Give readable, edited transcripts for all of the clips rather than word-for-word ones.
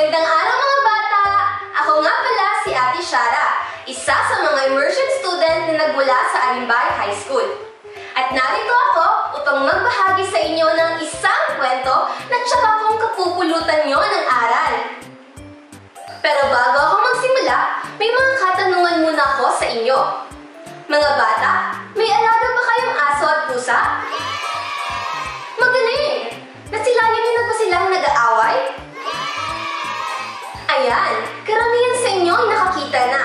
Magandang araw mga bata! Ako nga pala si Ate Shara, isa sa mga immersion student na nagmula sa Alimbay High School. At narito ako upang magbahagi sa inyo ng isang kwento na tsaka kong kapupulutan nyo ng aral. Pero bago ako magsimula, may mga katanungan muna ako sa inyo. Mga bata, may alaga ba kayong aso at pusa? Magaling! Nasilayan niyo na ba silang nag-aaway? Ayan, karamihan sa inyo ay nakakita na.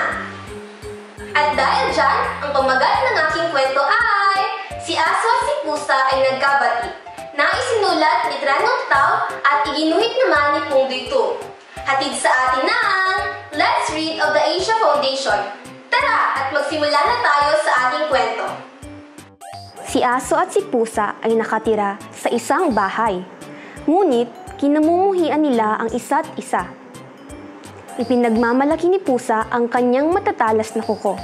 At dahil dyan, ang pamagat ng aking kwento ay si aso at si pusa ay nagkabati na isinulat ni Tranong Tao at iginuhit naman ni Pungdoy Tu. Hatid sa atin ng Let's Read of the Asia Foundation. Tara at magsimula na tayo sa ating kwento. Si aso at si pusa ay nakatira sa isang bahay. Ngunit, kinamumuhian nila ang isa't isa. Ipinagmamalaki ni pusa ang kanyang matatalas na kuko.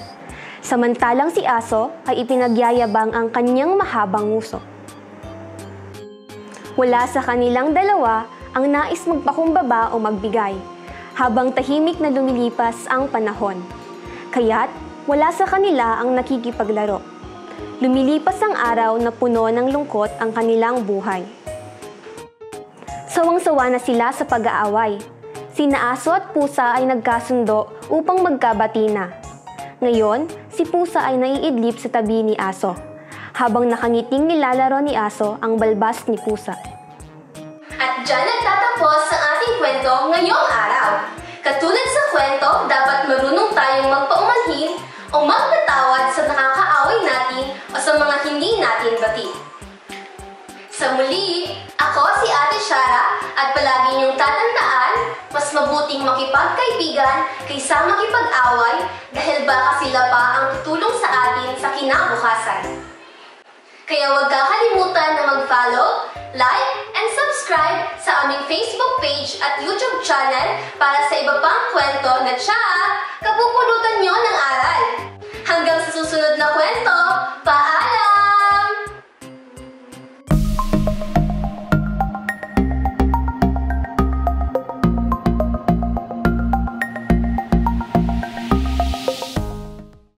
Samantalang si aso ay ipinagyayabang ang kanyang mahabang nguso. Wala sa kanilang dalawa ang nais magpakumbaba o magbigay, habang tahimik na lumilipas ang panahon. Kaya't wala sa kanila ang nakikipaglaro. Lumilipas ang araw na puno ng lungkot ang kanilang buhay. Sawang-sawa na sila sa pag-aaway. Sina aso at pusa ay nagkasundo upang magkabati na. Ngayon, si pusa ay naiidlip sa tabi ni aso, habang nakangiting nilalaro ni aso ang balbas ni pusa. At dyan nagtatapos ang ating kwento ngayong araw. Katulad sa kwento, dapat marunong tayong magpaumanhin o magpatawad sa nakakaaway natin o sa mga hindi natin bati. Sa muli, ako si Ate Shara at palagi niyong tatandaan, mas mabuting makipagkaibigan kaysa makipag-away dahil baka sila pa ang tutulong sa atin sa kinabukasan. Kaya huwag kakalimutan na mag-follow, like, and subscribe sa aming Facebook page at YouTube channel para sa iba pang kwento na kapupulutan nyo ng aral. Hanggang sa susunod na kwento!